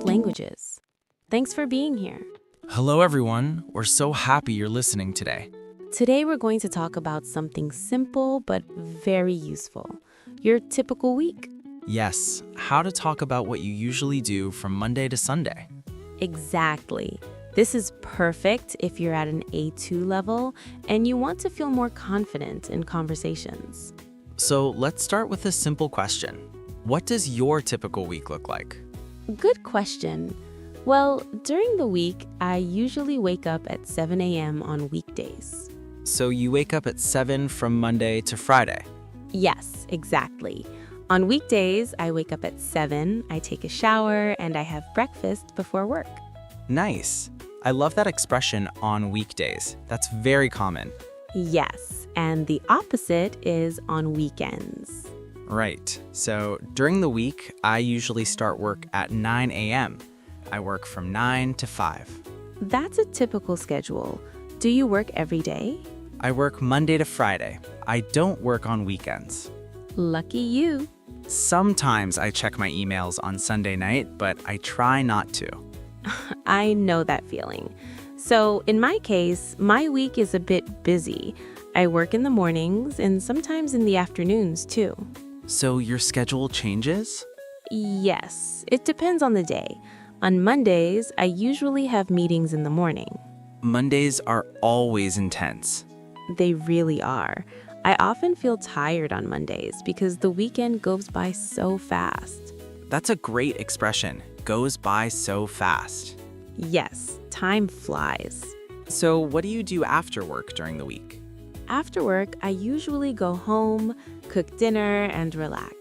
both languages. Thanks for being here. Hello, everyone. We're so happy you're listening today. Today we're going to talk about something simple but very useful. Your typical week. Yes, how to talk about what you usually do from Monday to Sunday. Exactly. This is perfect if you're at an A2 level and you want to feel more confident in conversations. So let's start with a simple question. What does your typical week look like? Good question. Well, during the week, I usually wake up at 7 a.m. on weekdays. So you wake up at 7 from Monday to Friday. Yes, exactly. On weekdays, I wake up at 7, I take a shower, and I have breakfast before work. Nice. I love that expression, on weekdays. That's very common. Yes, and the opposite is on weekends. Right. So during the week, I usually start work at 9 a.m. I work from 9 to 5. That's a typical schedule. Do you work every day? I work Monday to Friday. I don't work on weekends. Lucky you. Sometimes I check my emails on Sunday night, but I try not to. I know that feeling. So in my case, my week is a bit busy. I work in the mornings and sometimes in the afternoons too. So your schedule changes? Yes, it depends on the day. On Mondays, I usually have meetings in the morning. Mondays are always intense. They really are. I often feel tired on Mondays because the weekend goes by so fast. That's a great expression. Goes by so fast. Yes, time flies. So what do you do after work during the week? After work, I usually go home, cook dinner, and relax.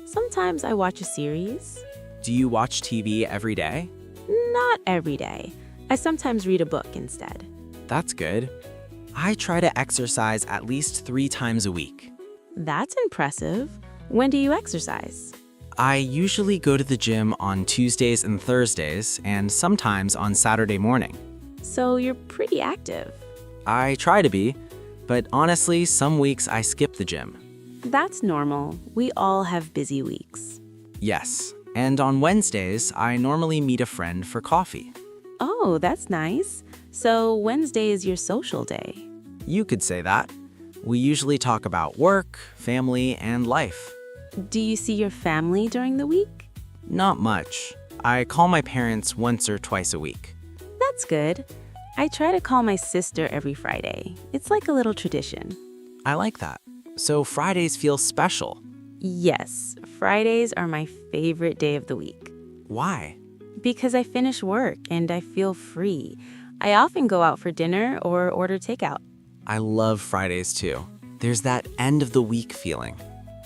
Sometimes I watch a series. Do you watch TV every day? Not every day. I sometimes read a book instead. That's good. I try to exercise at least 3 times a week. That's impressive. When do you exercise? I usually go to the gym on Tuesdays and Thursdays, and sometimes on Saturday morning. So you're pretty active. I try to be, but honestly, some weeks I skip the gym. That's normal. We all have busy weeks. Yes, and on Wednesdays, I normally meet a friend for coffee. Oh, that's nice. So Wednesday is your social day. You could say that. We usually talk about work, family, and life. Do you see your family during the week? Not much. I call my parents once or twice a week. That's good. I try to call my sister every Friday. It's like a little tradition. I like that. So Fridays feel special. Yes, Fridays are my favorite day of the week. Why? Because I finish work and I feel free. I often go out for dinner or order takeout. I love Fridays too. There's that end of the week feeling.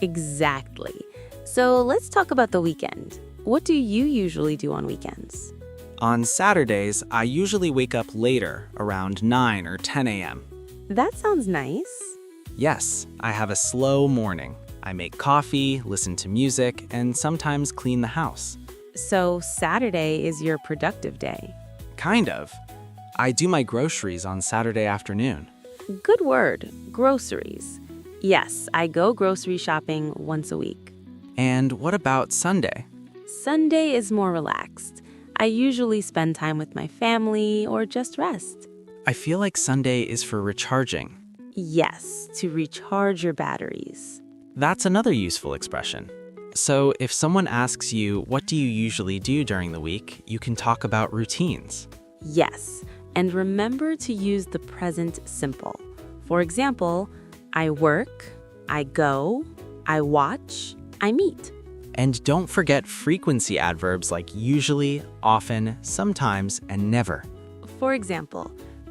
Exactly. So let's talk about the weekend. What do you usually do on weekends? On Saturdays, I usually wake up later, around 9 or 10 a.m. That sounds nice. Yes, I have a slow morning. I make coffee, listen to music, and sometimes clean the house. So Saturday is your productive day. Kind of. I do my groceries on Saturday afternoon. Good word, groceries. Yes, I go grocery shopping once a week. And what about Sunday? Sunday is more relaxed. I usually spend time with my family or just rest. I feel like Sunday is for recharging. Yes, to recharge your batteries. That's another useful expression. So if someone asks you, what do you usually do during the week, you can talk about routines. Yes, and remember to use the present simple. For example, I work, I go, I watch, I meet. And don't forget frequency adverbs like usually, often, sometimes, and never. For example,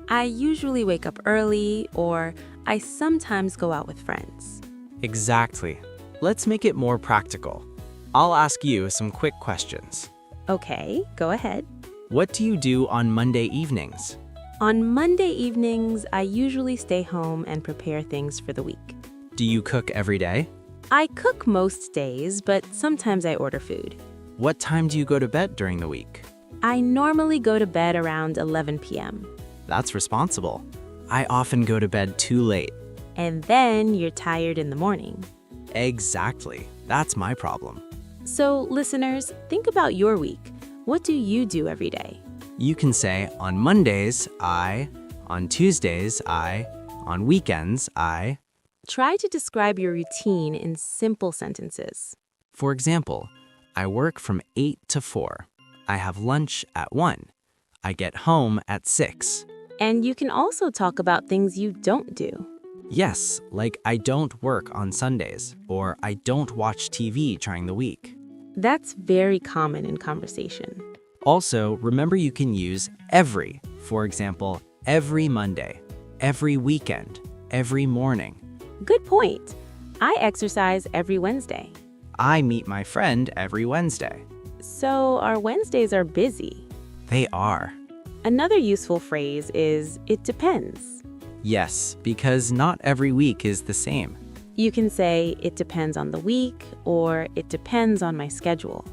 I usually wake up early, or I sometimes go out with friends. Exactly. Let's make it more practical. I'll ask you some quick questions. Okay, go ahead. What do you do on Monday evenings? On Monday evenings, I usually stay home and prepare things for the week. Do you cook every day? I cook most days, but sometimes I order food. What time do you go to bed during the week? I normally go to bed around 11 p.m. That's responsible. I often go to bed too late. And then you're tired in the morning. Exactly. That's my problem. So, listeners, think about your week. What do you do every day? You can say, on Mondays, I, on Tuesdays, I, on weekends, I. Try to describe your routine in simple sentences. For example, I work from 8 to 4. I have lunch at 1. I get home at 6. And you can also talk about things you don't do. Yes, like I don't work on Sundays, or I don't watch TV during the week. That's very common in conversation. Also, remember you can use every. For example, every Monday, every weekend, every morning. Good point. I exercise every Wednesday. I meet my friend every Wednesday. So our Wednesdays are busy. They are. Another useful phrase is, it depends. Yes, because not every week is the same. You can say, it depends on the week, or it depends on my schedule.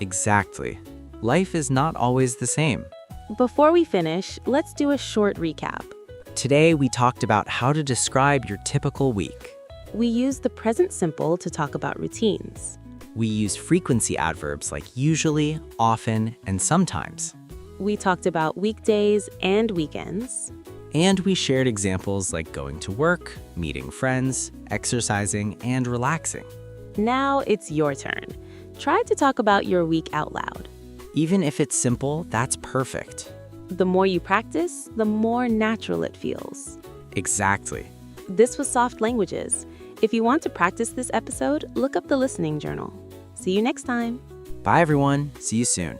Exactly. Life is not always the same. Before we finish, let's do a short recap. Today, we talked about how to describe your typical week. We use the present simple to talk about routines. We use frequency adverbs like usually, often, and sometimes. We talked about weekdays and weekends. And we shared examples like going to work, meeting friends, exercising, and relaxing. Now it's your turn. Try to talk about your week out loud. Even if it's simple, that's perfect. The more you practice, the more natural it feels. Exactly. This was Soft Languages. If you want to practice this episode, look up the listening journal. See you next time. Bye, everyone. See you soon.